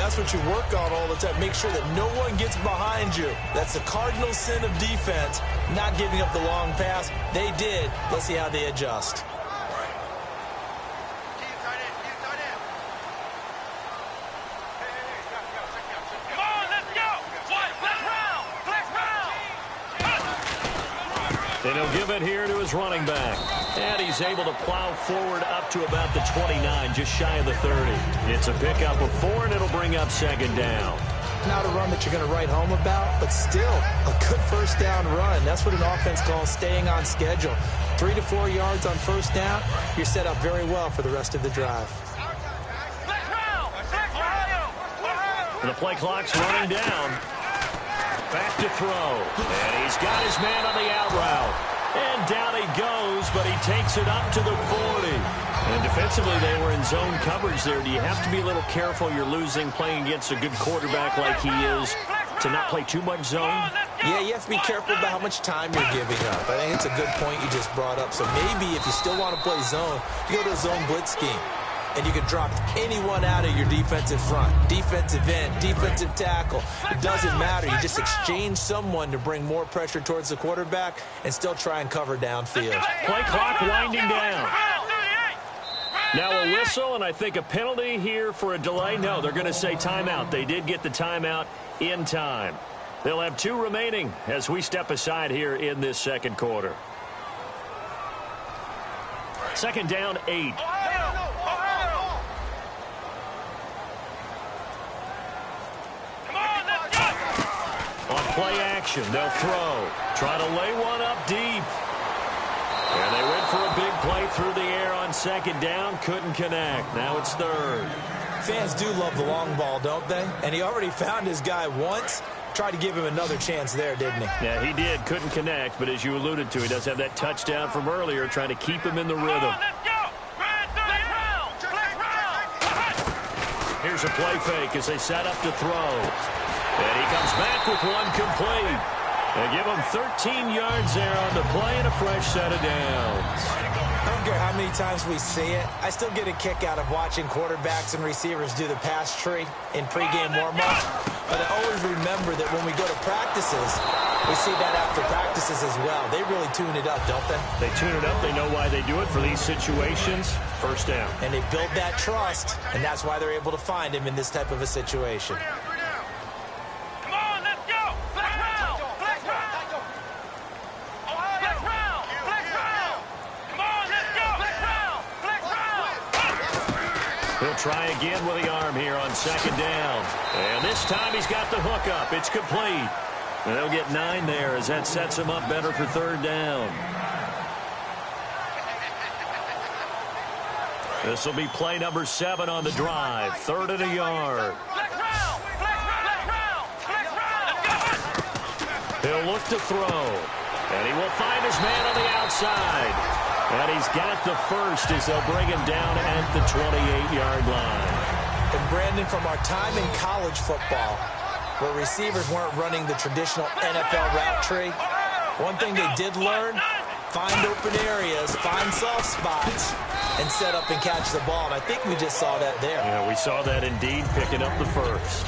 that's what you work on all the time. Make sure that no one gets behind you. That's the cardinal sin of defense, not giving up the long pass. They did. Let's see how they adjust. And he'll give it here to his running back. And he's able to plow forward up to about the 29, just shy of the 30. It's a pickup of 4, and it'll bring up second down. Not a run that you're going to write home about, but still a good first down run. That's what an offense calls staying on schedule. 3 to 4 yards on first down. You're set up very well for the rest of the drive. And the play clock's running down. Back to throw. And he's got his man on the out route. And down he goes, but he takes it up to the 40. And defensively, they were in zone coverage there. Do you have to be a little careful? You're losing playing against a good quarterback like he is to not play too much zone? Yeah, you have to be careful about how much time you're giving up. I think it's a good point you just brought up. So maybe if you still want to play zone, you go to a zone blitz scheme. And you can drop anyone out of your defensive front. Defensive end, defensive tackle. It doesn't matter. You just exchange someone to bring more pressure towards the quarterback and still try and cover downfield. Play clock winding down. Now a whistle, and I think a penalty here for a delay. No, they're going to say timeout. They did get the timeout in time. They'll have 2 remaining as we step aside here in this second quarter. Second down, 8. Play action. They'll throw. Try to lay one up deep. And they went for a big play through the air on second down. Couldn't connect. Now it's third. Fans do love the long ball, don't they? And he already found his guy once. Tried to give him another chance there, didn't he? Yeah, he did. Couldn't connect. But as you alluded to, he does have that touchdown from earlier, trying to keep him in the rhythm. Here's a play fake as they set up to throw. And he comes back with one complete. They give him 13 yards there on the play and a fresh set of downs. I don't care how many times we see it. I still get a kick out of watching quarterbacks and receivers do the pass tree in pregame warm-up. But I always remember that when we go to practices, we see that after practices as well. They really tune it up, don't they? They tune it up. They know why they do it for these situations. First down. And they build that trust, and that's why they're able to find him in this type of a situation. He'll try again with the arm here on second down. And this time he's got the hook up. It's complete. And they'll get 9 there as that sets him up better for third down. This will be play number 7 on the drive. 3rd and a yard. He'll look to throw. And he will find his man on the outside. And he's got the first as they'll bring him down at the 28-yard line. And Brandon, from our time in college football, where receivers weren't running the traditional NFL route tree, one thing they did learn, find open areas, find soft spots, and set up and catch the ball. And I think we just saw that there. Yeah, we saw that indeed, picking up the first.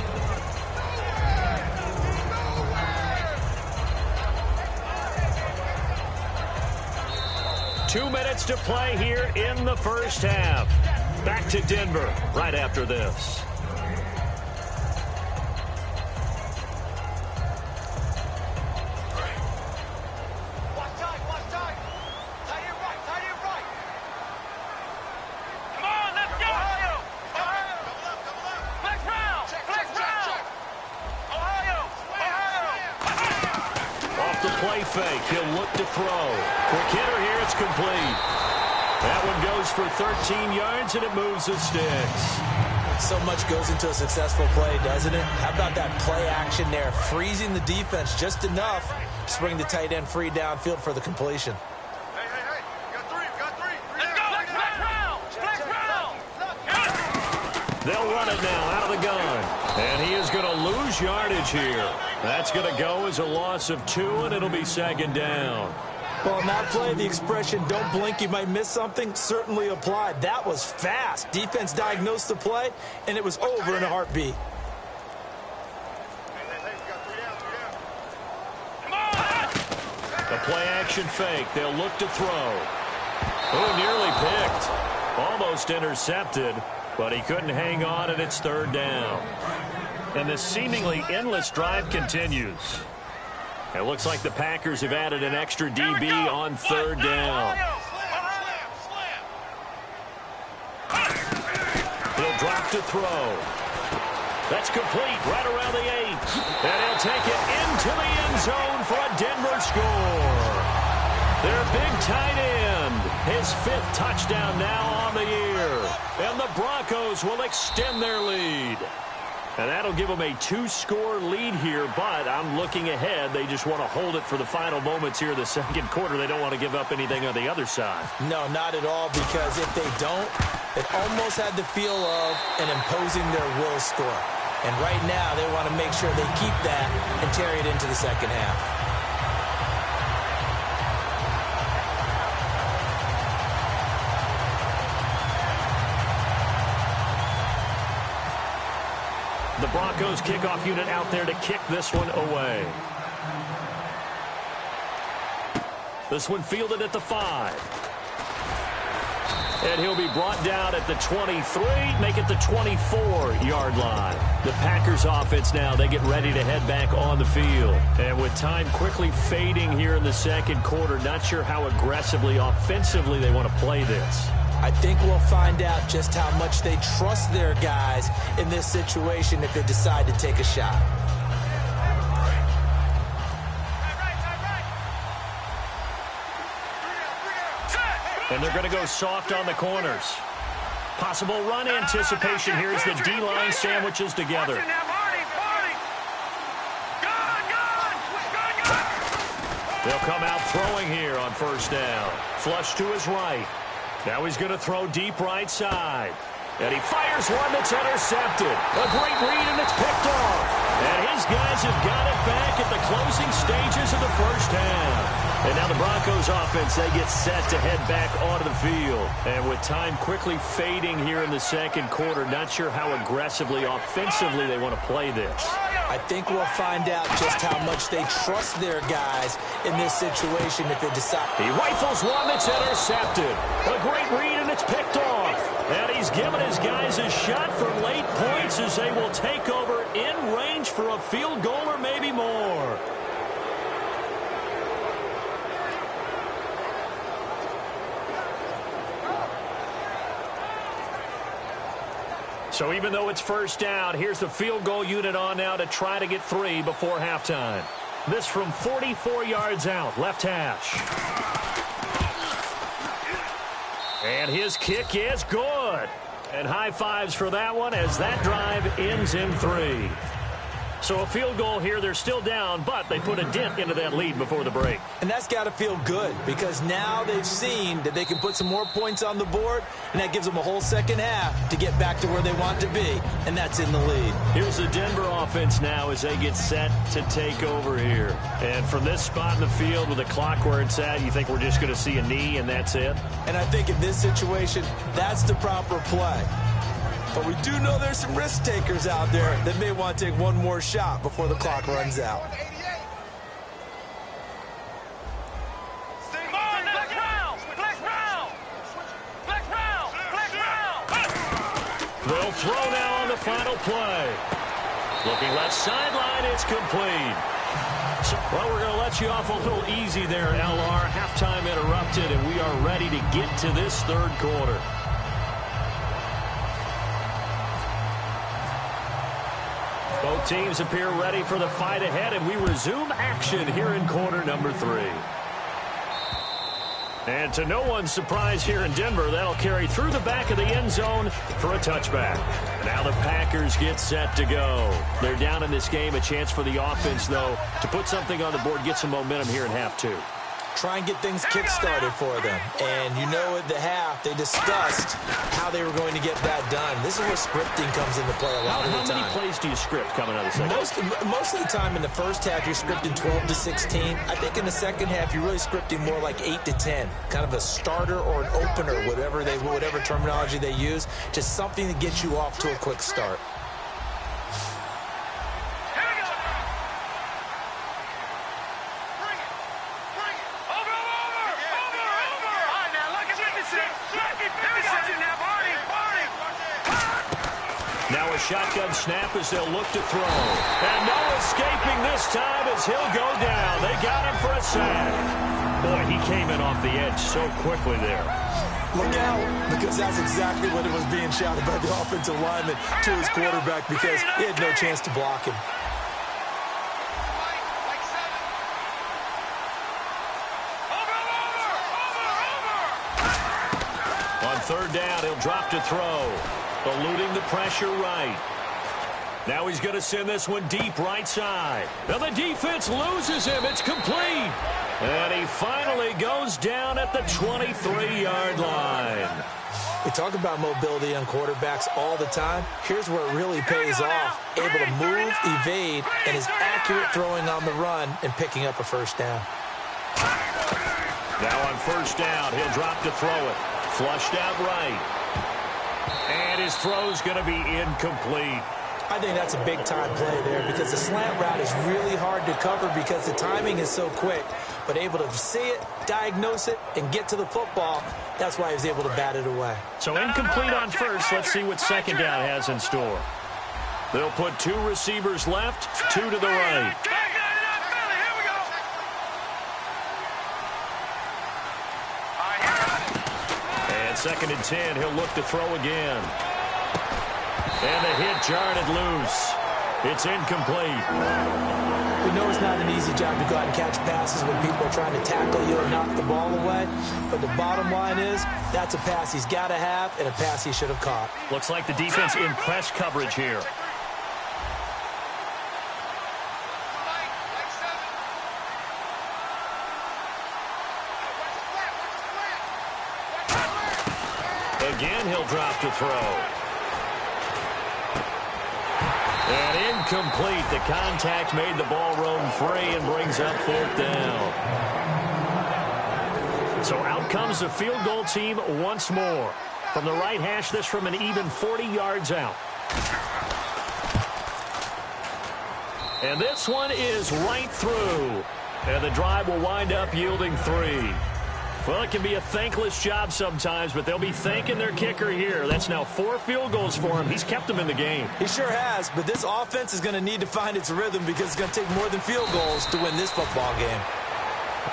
Two minutes to play here in the first half. Back to Denver right after this. Play fake. He'll look to throw. Quick hitter here. It's complete. That one goes for 13 yards, and it moves the sticks. So much goes into a successful play, doesn't it? How about that play action there? Freezing the defense just enough to bring the tight end free downfield for the completion. Hey. Got three. Let's go. Flex round. They'll run it now out of the gun. And he is going to lose yardage here. That's going to go as a loss of 2, and it'll be second down. Well, in that play, the expression, don't blink, you might miss something, certainly applied. That was fast. Defense diagnosed the play, and it was over in a heartbeat. A play-action fake. They'll look to throw. Oh, nearly picked. Almost intercepted, but he couldn't hang on, and it's third down. And the seemingly endless drive continues. It looks like the Packers have added an extra DB on third down. He'll drop to throw. That's complete right around the 8. And he'll take it into the end zone for a Denver score. Their big tight end, his 5th touchdown now on the year. And the Broncos will extend their lead. And that'll give them a 2-score lead here, but I'm looking ahead. They just want to hold it for the final moments here in the second quarter. They don't want to give up anything on the other side. No, not at all, because if they don't, it almost had the feel of an imposing their will score. And right now, they want to make sure they keep that and carry it into the second half. The Broncos kickoff unit out there to kick this one away. This one fielded at the 5. And he'll be brought down at the 23, make it the 24-yard line. The Packers offense now, they get ready to head back on the field. And with time quickly fading here in the second quarter, not sure how aggressively, offensively they want to play this. I think we'll find out just how much they trust their guys in this situation if they decide to take a shot. And they're going to go soft on the corners. Possible run anticipation here as the D-line sandwiches together. They'll come out throwing here on first down. Flush to his right. Now he's going to throw deep right side. And he fires one that's intercepted. A great read, and it's picked off. And his guys have got it back at the closing stages of the first half. And now the Broncos offense, they get set to head back onto the field. And with time quickly fading here in the second quarter, not sure how aggressively, offensively they want to play this. I think we'll find out just how much they trust their guys in this situation if they decide. He rifles one that's intercepted. A great read, and it's picked off. And he's given his guys a shot for late points as they will take over in range for a field goal or maybe more. So even though it's first down, here's the field goal unit on now to try to get 3 before halftime. This from 44 yards out, left hash. And his kick is good. And high fives for that one as that drive ends in 3. So a field goal here, they're still down, but they put a dent into that lead before the break. And that's got to feel good because now they've seen that they can put some more points on the board, and that gives them a whole second half to get back to where they want to be, and that's in the lead. Here's the Denver offense now as they get set to take over here. And from this spot in the field with the clock where it's at, you think we're just going to see a knee and that's it? And I think in this situation, that's the proper play. But we do know there's some risk takers out there that may want to take one more shot before the clock runs out. They'll throw now on the final play. Looking left sideline, it's complete. So, well, we're going to let you off a little easy there, LR. Halftime interrupted, and we are ready to get to this third quarter. Both teams appear ready for the fight ahead, and we resume action here in quarter number 3. And to no one's surprise here in Denver, that'll carry through the back of the end zone for a touchback. Now the Packers get set to go. They're down in this game. A chance for the offense, though, to put something on the board, get some momentum here in half 2. Try and get things kick-started for them. And you know at the half, they discussed how they were going to get that done. This is where scripting comes into play a lot of the time. How many plays do you script coming out of the second half? Most of the time in the first half, you're scripting 12 to 16. I think in the second half, you're really scripting more like 8 to 10. Kind of a starter or an opener, whatever terminology they use. Just something to get you off to a quick start. shotgun snap as they'll look to throw. And no escaping this time as he'll go down. They got him for a sack. Boy, he came in off the edge so quickly there. Look out, because that's exactly what it was being shouted by the offensive lineman to his quarterback, because he had no chance to block him. On third down, he'll drop to throw. Eluding the pressure right. Now he's going to send this one deep right side. Now the defense loses him. It's complete. And he finally goes down at the 23-yard line. We talk about mobility on quarterbacks all the time. Here's where it really pays off. Able to move, evade, and is accurate throwing on the run and picking up a first down. Now on first down, he'll drop to throw it. Flushed out right. And his throw's going to be incomplete. I think that's a big-time play there because the slant route is really hard to cover because the timing is so quick. But able to see it, diagnose it, and get to the football, that's why he was able to bat it away. So incomplete on first. Let's see what second down has in store. They'll put two receivers left, two to the right. And second and 10, he'll look to throw again. And the hit jarred it loose. It's incomplete. We know it's not an easy job to go out and catch passes when people are trying to tackle you and knock the ball away. But the bottom line is that's a pass he's got to have and a pass he should have caught. Looks like the defense in press coverage here. Again, he'll drop to throw. And incomplete. The contact made the ball roam free and brings up fourth down. So out comes the field goal team once more. From the right hash, this from an even 40 yards out. And this one is right through. And the drive will wind up yielding 3. Well, it can be a thankless job sometimes, but they'll be thanking their kicker here. That's now 4 field goals for him. He's kept them in the game. He sure has, but this offense is going to need to find its rhythm because it's going to take more than field goals to win this football game.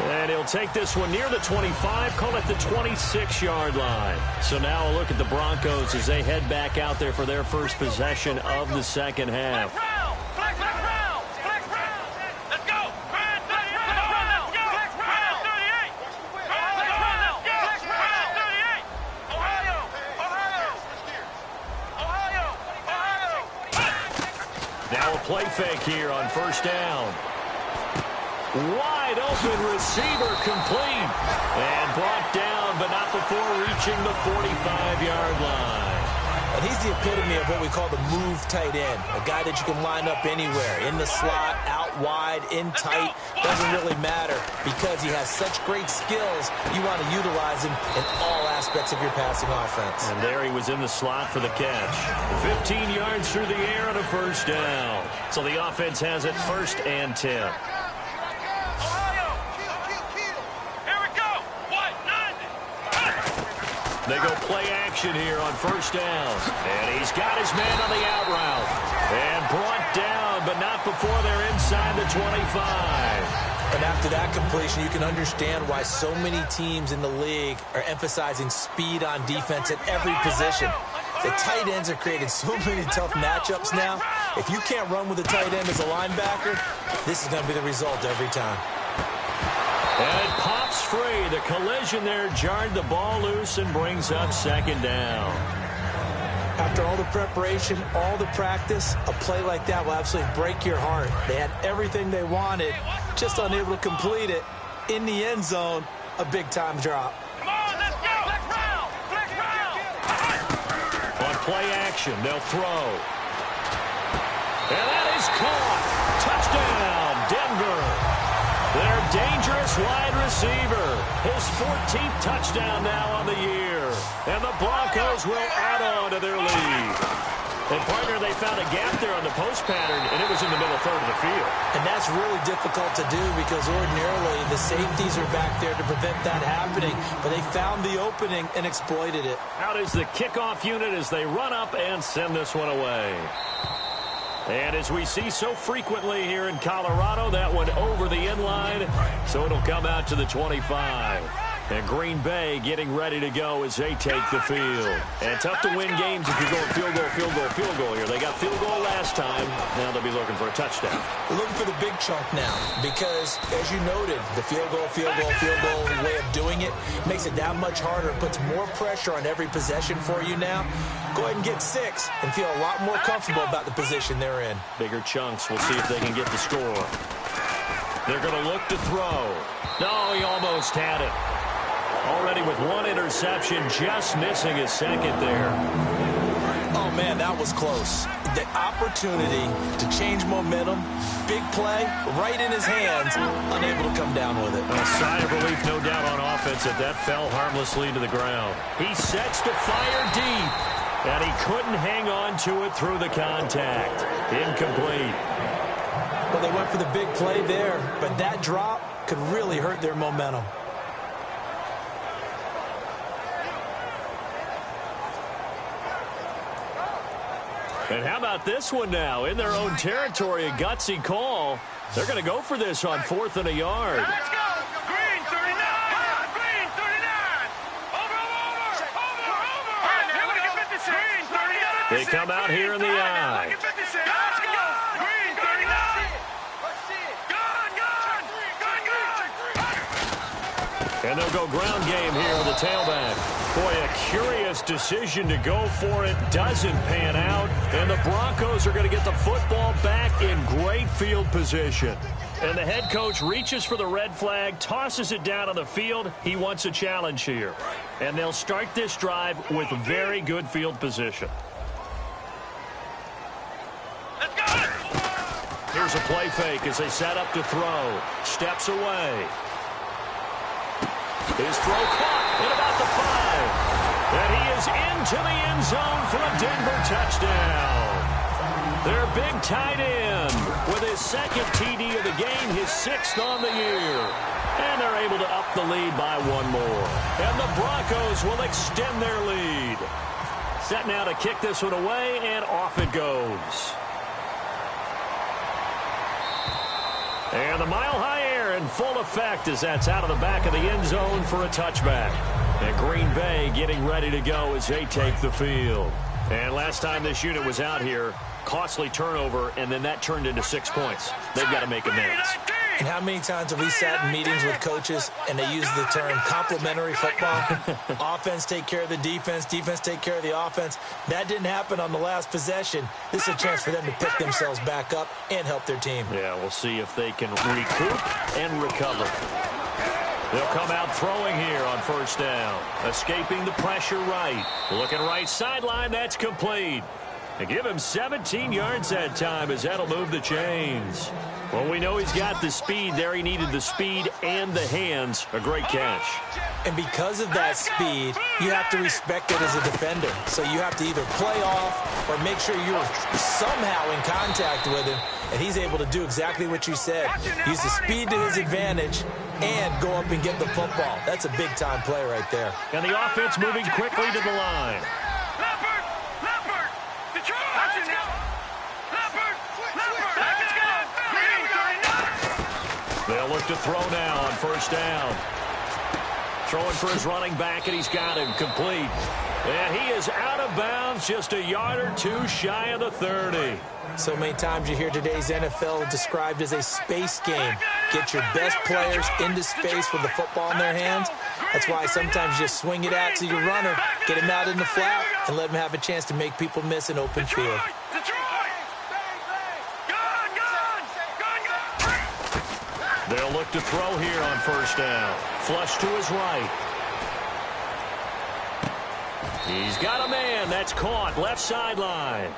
And he'll take this one near the 25, call it the 26-yard line. So now a look at the Broncos as they head back out there for their first possession of the second half. Play fake here on first down. Wide open receiver complete. And brought down, but not before reaching the 45-yard line. And he's the epitome of what we call the move tight end. A guy that you can line up anywhere. In the slot, out wide, in tight. Doesn't really matter because he has such great skills. You want to utilize him in all aspects of your passing offense. And there he was in the slot for the catch. 15 yards through the air and a first down. So the offense has it first and 10. They go play action here on first down. And he's got his man on the out route. And brought down, but not before they're inside the 25. And after that completion, you can understand why so many teams in the league are emphasizing speed on defense at every position. The tight ends are creating so many tough matchups now. If you can't run with a tight end as a linebacker, this is going to be the result every time. And it pops free. The collision there jarred the ball loose and brings up second down. After all the preparation, all the practice, a play like that will absolutely break your heart. They had everything they wanted, just unable to complete it. In the end zone, a big-time drop. Come on, let's go! Flex round! Flex round! On play action, they'll throw. And that is caught. Touchdown, Denver. Their dangerous wide receiver. His 14th touchdown now on the year. And the Broncos will add on to their lead. And, partner, they found a gap there on the post pattern, and it was in the middle third of the field. And that's really difficult to do because ordinarily the safeties are back there to prevent that happening. But they found the opening and exploited it. Out is the kickoff unit as they run up and send this one away. And as we see so frequently here in Colorado, that one over the end line, so it'll come out to the 25. And Green Bay getting ready to go as they take the field. And tough to win games if you're going field goal, field goal, field goal here. They got field goal last time. Now they'll be looking for a touchdown. We're looking for the big chunk now because, as you noted, the field goal way of doing it makes it that much harder. It puts more pressure on every possession for you now. Go ahead and get 6 and feel a lot more comfortable about the position they're in. Bigger chunks. We'll see if they can get the score. They're going to look to throw. No, he almost had it. Already with one interception, just missing his second there. Oh, man, that was close. The opportunity to change momentum, big play, right in his hands, unable to come down with it. A sigh of relief, no doubt, on offense that fell harmlessly to the ground. He sets to fire deep, and he couldn't hang on to it through the contact. Incomplete. Well, they went for the big play there, but that drop could really hurt their momentum. And how about this one now? In their own territory, a gutsy call. They're going to go for this on 4th and a yard. Let's go. Green 39. Green 39. Over. All right, now we can fit this in. Green 39. They come out here in the eye. Let's go. Green 39. Gone. And they'll go ground game here with the tailback. Boy, a curious decision to go for it. Doesn't pan out. And the Broncos are going to get the football back in great field position. And the head coach reaches for the red flag, tosses it down on the field. He wants a challenge here. And they'll start this drive with very good field position. Let's go. Here's a play fake as they set up to throw. Steps away. His throw caught at about the 5. And he is into the end zone for a Denver touchdown. Their big tight end with his second TD of the game, his 6th on the year. And they're able to up the lead by one more. And the Broncos will extend their lead. Set now to kick this one away, and off it goes. And the mile-high air in full effect as that's out of the back of the end zone for a touchback. And Green Bay getting ready to go as they take the field. And last time this unit was out here, costly turnover, and then that turned into 6 points. They've got to make amends. And how many times have we sat in meetings with coaches and they use the term complementary football? Offense take care of the defense, defense take care of the offense. That didn't happen on the last possession. This is a chance for them to pick themselves back up and help their team. Yeah, we'll see if they can recoup and recover. They'll come out throwing here on 1st down. Escaping the pressure right. Looking right sideline, that's complete. They give him 17 yards that time as that'll move the chains. Well, we know he's got the speed there. He needed the speed and the hands. A great catch. And because of that speed, you have to respect it as a defender. So you have to either play off or make sure you're somehow in contact with him. And he's able to do exactly what you said. Use the speed to his advantage and go up and get the football. That's a big-time play right there. And the offense moving quickly to the line. Leopard. Detroit. Let's go. Leopard. Let's go. Green 39. They'll look to throw now on 1st down. Throwing for his running back, and he's got him complete. And he is out of bounds, just a yard or two shy of the 30. So many times you hear today's NFL described as a space game. Get your best players into space with the football in their hands. That's why sometimes you just swing it out to your runner, get him out in the flat, and let him have a chance to make people miss an open field. They'll look to throw here on 1st down. Flush to his right. He's got a man. That's caught. Left sideline.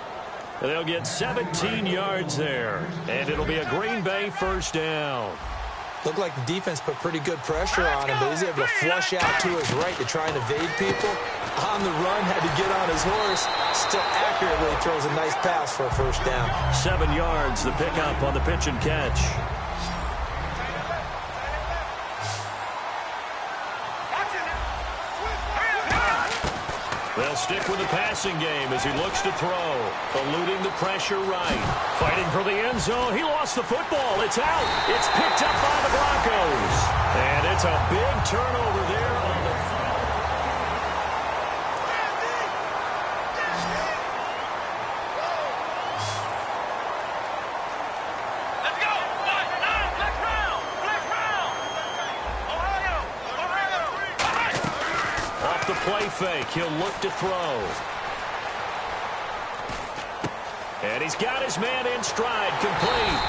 They'll get 17 yards there. And it'll be a Green Bay 1st down. Looked like the defense put pretty good pressure on him, but he's able to flush out to his right to try and evade people. On the run, had to get on his horse. Still accurately throws a nice pass for a first down. 7 yards, the pickup on the pitch and catch. They'll stick with the passing game as he looks to throw. Eluding the pressure right. Fighting for the end zone. He lost the football. It's out. It's picked up by the Broncos. And it's a big turnover there on the play fake. He'll look to throw. And he's got his man in stride, complete.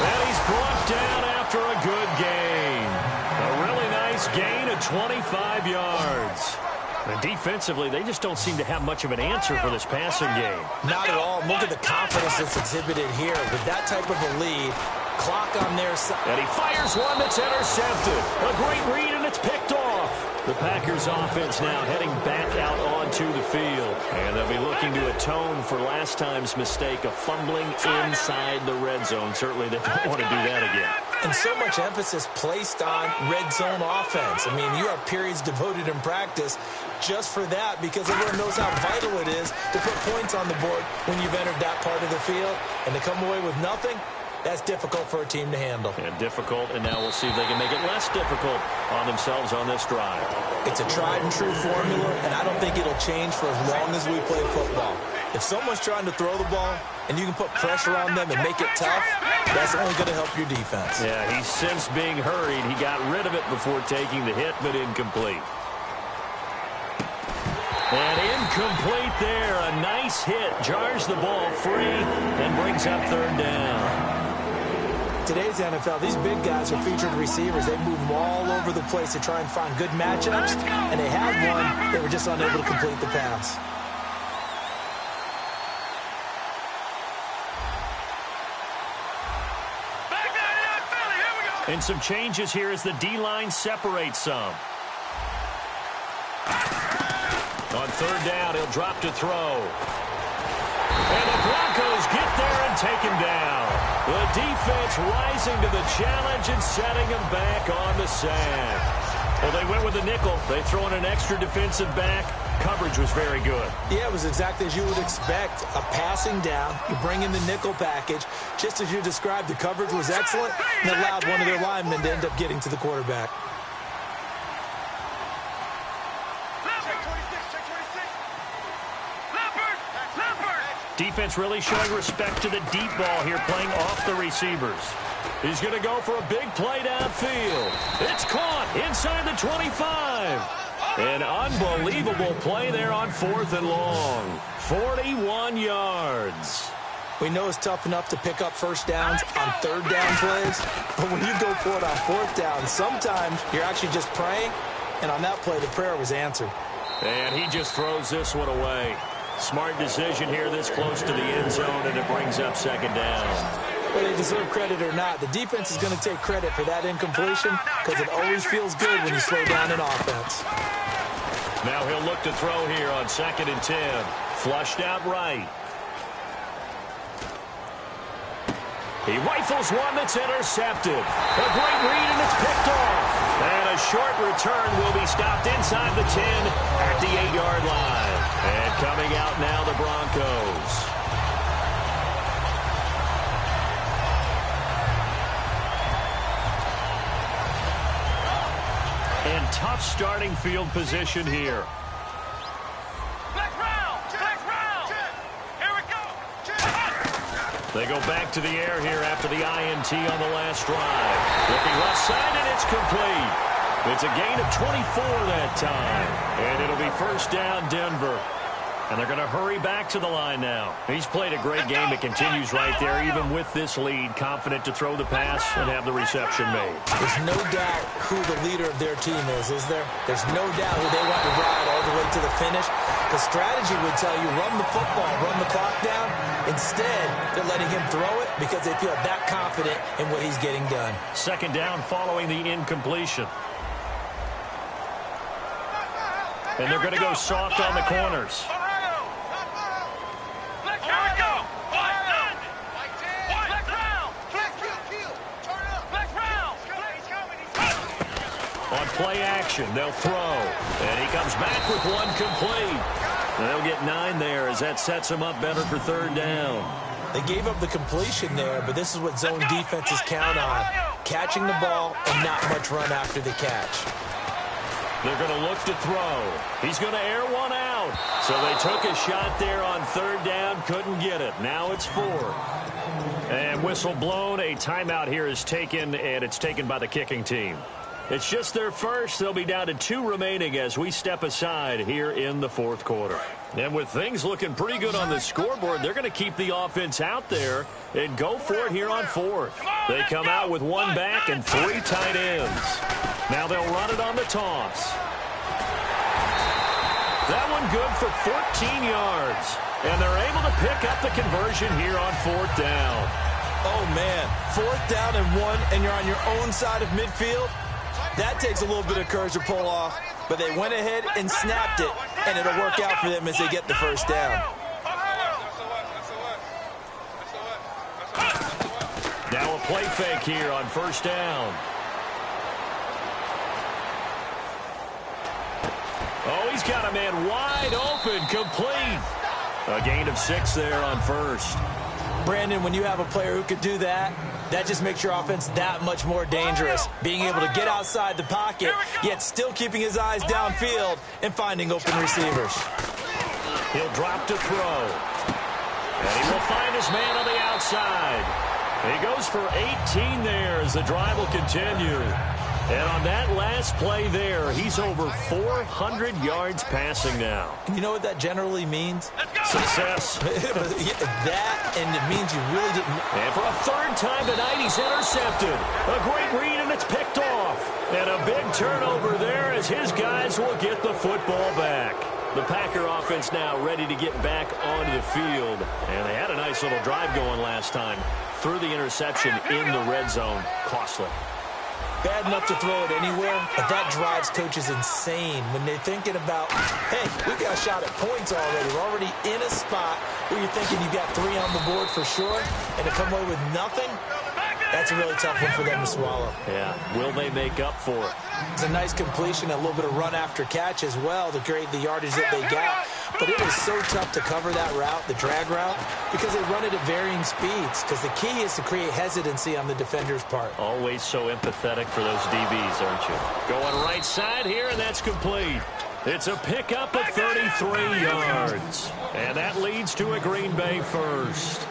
And he's brought down after a good gain. A really nice gain of 25 yards. And defensively, they just don't seem to have much of an answer for this passing game. Not at all. Look at the confidence that's exhibited here. With that type of a lead, clock on their side. And he fires one that's intercepted. A great read, and it's picked off. The Packers offense now heading back out onto the field. And they'll be looking to atone for last time's mistake of fumbling inside the red zone. Certainly they don't want to do that again. And so much emphasis placed on red zone offense. I mean, you have periods devoted in practice just for that because everyone knows how vital it is to put points on the board when you've entered that part of the field. And to come away with nothing, that's difficult for a team to handle. And difficult, and now we'll see if they can make it less difficult on themselves on this drive. It's a tried-and-true formula, and I don't think it'll change for as long as we play football. If someone's trying to throw the ball and you can put pressure on them and make it tough, that's only going to help your defense. Yeah, he's since being hurried. He got rid of it before taking the hit, but incomplete. And incomplete there. A nice hit. Jars the ball free and brings up third down. Today's NFL, these big guys are featured receivers. They move them all over the place to try and find good matchups, and they had one. They were just unable to complete the pass. And some changes here as the D-line separates some. On third down, he'll drop to throw. And the Broncos get there and take him down. The defense rising to the challenge and setting him back on the sack. Well, they went with a nickel. They throw in an extra defensive back. Coverage was very good. Yeah, it was exactly as you would expect. A passing down. You bring in the nickel package. Just as you described, the coverage was excellent and allowed one of their linemen to end up getting to the quarterback. Defense really showing respect to the deep ball here, playing off the receivers. He's going to go for a big play downfield. It's caught inside the 25. An unbelievable play there on 4th and long. 41 yards. We know it's tough enough to pick up first downs on third down plays, but when you go for it on 4th down, sometimes you're actually just praying, and on that play, the prayer was answered. And he just throws this one away. Smart decision here this close to the end zone, and it brings up second down. Whether they deserve credit or not, the defense is going to take credit for that incompletion because it always feels good when you slow down an offense. Now he'll look to throw here on 2nd and 10. Flushed out right. He rifles one that's intercepted. A great read, and it's picked off. And a short return will be stopped inside the 10 at the 8-yard line. And coming out now, the Broncos. And tough starting field position here. They go back to the air here after the INT on the last drive. Looking left side, and it's complete. It's a gain of 24 that time. And it'll be first down, Denver. And they're going to hurry back to the line now. He's played a great game. It continues right there, even with this lead. Confident to throw the pass and have the reception made. There's no doubt who the leader of their team is there? There's no doubt who they want to ride all the way to the finish. The strategy would tell you, run the football, run the clock down. Instead, they're letting him throw it because they feel that confident in what he's getting done. Second down following the incompletion. And they're going to go soft on the corners. On play action, they'll throw. And he comes back with one complete. And they'll get 9 there as that sets them up better for third down. They gave up the completion there, but this is what zone defenses count on. Catching the ball and not much run after the catch. They're going to look to throw. He's going to air one out. So they took a shot there on third down, couldn't get it. Now it's 4. And whistle blown. A timeout here is taken, and it's taken by the kicking team. It's just their first. They'll be down to 2 remaining as we step aside here in the fourth quarter. And with things looking pretty good on the scoreboard, they're going to keep the offense out there and go for it here on fourth. They come out with 1 back and 3 tight ends. Now they'll run it on the toss. That one good for 14 yards. And they're able to pick up the conversion here on fourth down. Oh, man. 4th down and 1, and you're on your own side of midfield. That takes a little bit of courage to pull off, but they went ahead and snapped it, and it'll work out for them as they get the first down. Now a play fake here on first down. Oh, he's got a man wide open, complete. A gain of 6 there on first. Brandon, when you have a player who could do that, that just makes your offense that much more dangerous. Being able to get outside the pocket, yet still keeping his eyes downfield and finding open receivers. He'll drop to throw. And he will find his man on the outside. He goes for 18 there as the drive will continue. And on that last play there, he's over 400 yards passing now. And you know what that generally means? Success. That, and it means you really didn't. And for a third time tonight, he's intercepted. A great read, and it's picked off. And a big turnover there as his guys will get the football back. The Packer offense now ready to get back onto the field. And they had a nice little drive going last time. Threw the interception in the red zone. Costly. Bad enough to throw it anywhere, but that drives coaches insane when they're thinking about, hey, we got a shot at points already. We're already in a spot where you're thinking you got 3 on the board for sure, and to come away with nothing, that's a really tough one for them to swallow. Yeah, will they make up for it? It's a nice completion, a little bit of run after catch as well to create the yardage that they got. But it is so tough to cover that route, the drag route, because they run it at varying speeds. Because the key is to create hesitancy on the defender's part. Always so empathetic for those DBs, aren't you? Going right side here, and that's complete. It's a pickup of 33 yards. And that leads to a Green Bay first.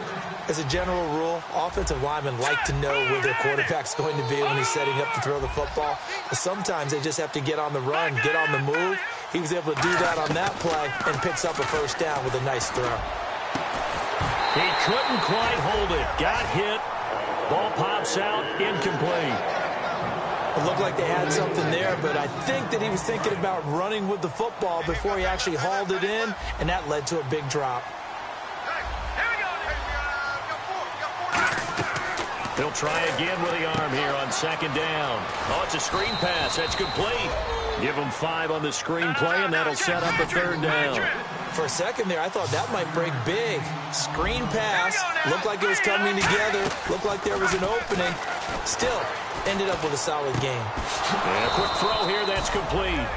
As a general rule, offensive linemen like to know where their quarterback's going to be when he's setting up to throw the football. But sometimes they just have to get on the run, get on the move. He was able to do that on that play and picks up a first down with a nice throw. He couldn't quite hold it. Got hit. Ball pops out. Incomplete. It looked like they had something there, but I think that he was thinking about running with the football before he actually hauled it in, and that led to a big drop. He'll try again with the arm here on second down. Oh, it's a screen pass. That's complete. Give him 5 on the screen play, and that'll set up a third down. For a second there, I thought that might break big. Screen pass. Looked like it was coming together. Looked like there was an opening. Still, ended up with a solid game. And a quick throw here. That's complete.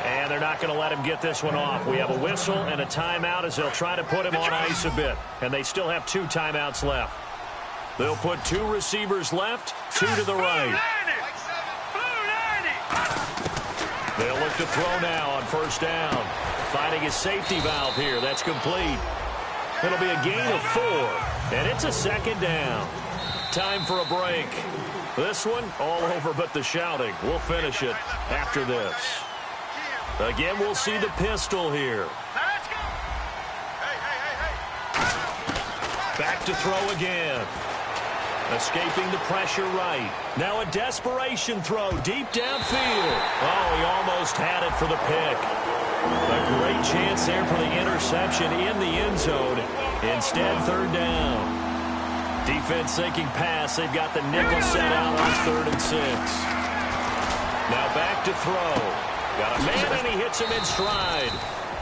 And they're not going to let him get this one off. We have a whistle and a timeout as they'll try to put him on ice a bit. And they still have 2 timeouts left. They'll put 2 receivers left, 2 to the right. They'll look to throw now on first down. Finding his safety valve here. That's complete. It'll be a gain of 4. And it's a second down. Time for a break. This one all over but the shouting. We'll finish it after this. Again, we'll see the pistol here. to throw again. Escaping the pressure right. Now a desperation throw deep downfield. Oh, he almost had it for the pick. A great chance there for the interception in the end zone. Instead, third down. Defense thinking pass. They've got the nickel set out on 3rd and 6. Now back to throw. Got a man, and he hits him in stride.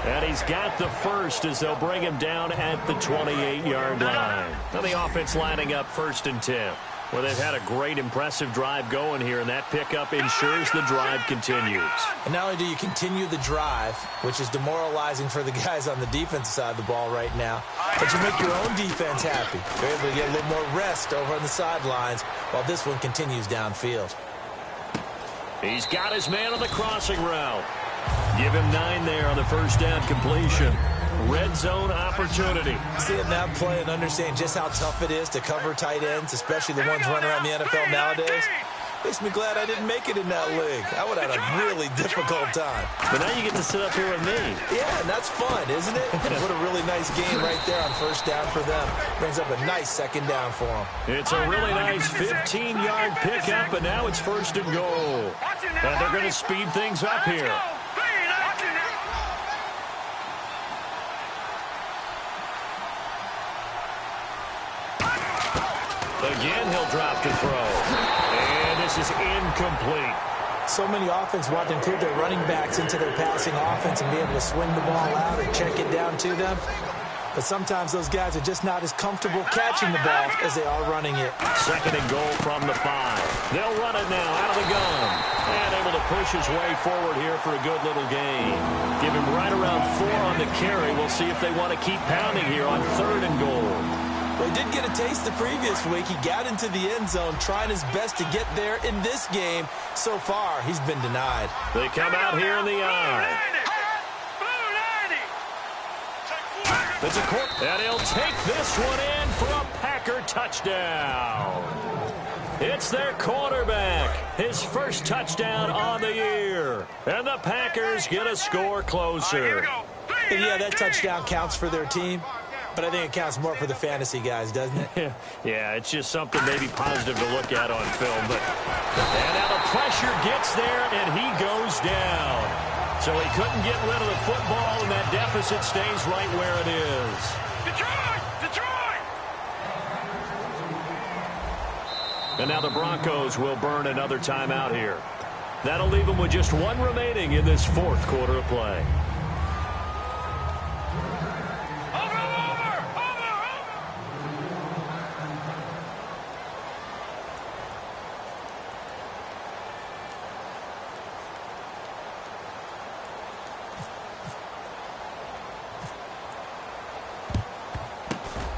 And he's got the first as they'll bring him down at the 28-yard line. Now the offense lining up 1st and 10. Well, they've had a great, impressive drive going here, and that pickup ensures the drive continues. And not only do you continue the drive, which is demoralizing for the guys on the defensive side of the ball right now, but you make your own defense happy. You're able to get a little more rest over on the sidelines while this one continues downfield. He's got his man on the crossing route. Give him 9 there on the first down completion. Red zone opportunity. Seeing that play and understand just how tough it is to cover tight ends, especially the ones running around the NFL nowadays, makes me glad I didn't make it in that league. I would have had a really difficult time. But now you get to sit up here with me. Yeah, and that's fun, isn't it? What a really nice game right there on first down for them. Brings up a nice second down for them. It's a really nice 15-yard pickup, and now it's 1st and goal. And they're going to speed things up here. Again, he'll drop to throw. And this is incomplete. So many offenses want to include their running backs into their passing offense and be able to swing the ball out or check it down to them. But sometimes those guys are just not as comfortable catching the ball as they are running it. 2nd and goal from the 5. They'll run it now out of the gun. And able to push his way forward here for a good little gain. Give him right around 4 on the carry. We'll see if they want to keep pounding here on 3rd and goal. Well, he did get a taste the previous week. He got into the end zone, trying his best to get there in this game. So far, he's been denied. They come out here in the eye. It's a court, and he'll take this one in for a Packer touchdown. It's their quarterback, his first touchdown on the year. And the Packers get a score closer. And yeah, that touchdown counts for their team. But I think it counts more for the fantasy guys, doesn't it? Yeah, it's just something maybe positive to look at on film. And now the pressure gets there, and he goes down. So he couldn't get rid of the football, and that deficit stays right where it is. Detroit! And now the Broncos will burn another timeout here. That'll leave them with just 1 remaining in this 4th quarter of play.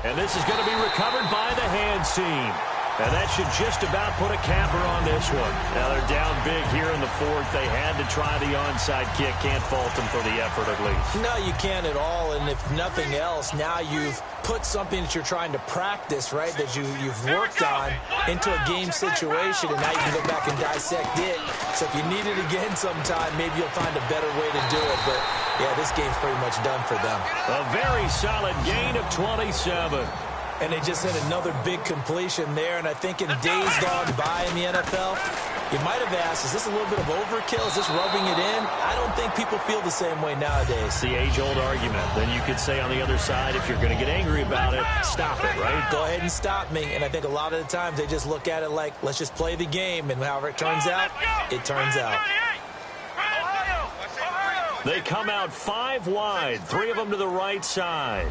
And this is going to be recovered by the hands team. And that should just about put a capper on this one. Now they're down big here in the 4th. They had to try the onside kick. Can't fault them for the effort at least. No, you can't at all. And if nothing else, now you've put something that you're trying to practice, right, that you've worked on into a game situation, and now you can go back and dissect it. So if you need it again sometime, maybe you'll find a better way to do it. But, yeah, this game's pretty much done for them. A very solid gain of 27. And they just hit another big completion there. And I think in days gone by in the NFL, you might have asked, is this a little bit of overkill? Is this rubbing it in? I don't think people feel the same way nowadays. It's the age-old argument. Then you could say on the other side, if you're going to get angry about it, stop it, right? Go ahead and stop me. And I think a lot of the times they just look at it like, let's just play the game. And however it turns out, it turns out. They come out 5 wide, 3 of them to the right side.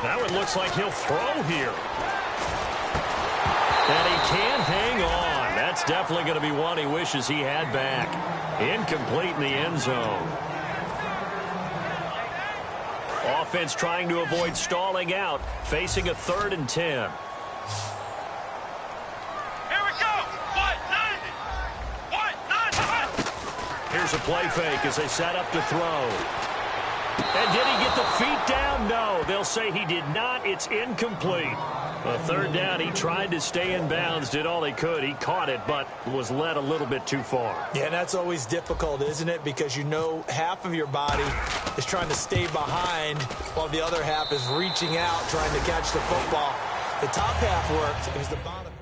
Now it looks like he'll throw here. And he can't hang on. That's definitely going to be one he wishes he had back. Incomplete in the end zone. Offense trying to avoid stalling out, facing a 3rd and 10. Here we go. Here's a play fake as they set up to throw. And did he get the feet down? No. They'll They'll say he did not. It's incomplete. A third down, he tried to stay in bounds, did all he could. He caught it, but was led a little bit too far. Yeah, and that's always difficult, isn't it? Because you know half of your body is trying to stay behind while the other half is reaching out, trying to catch the football. The top half worked. It was the bottom half.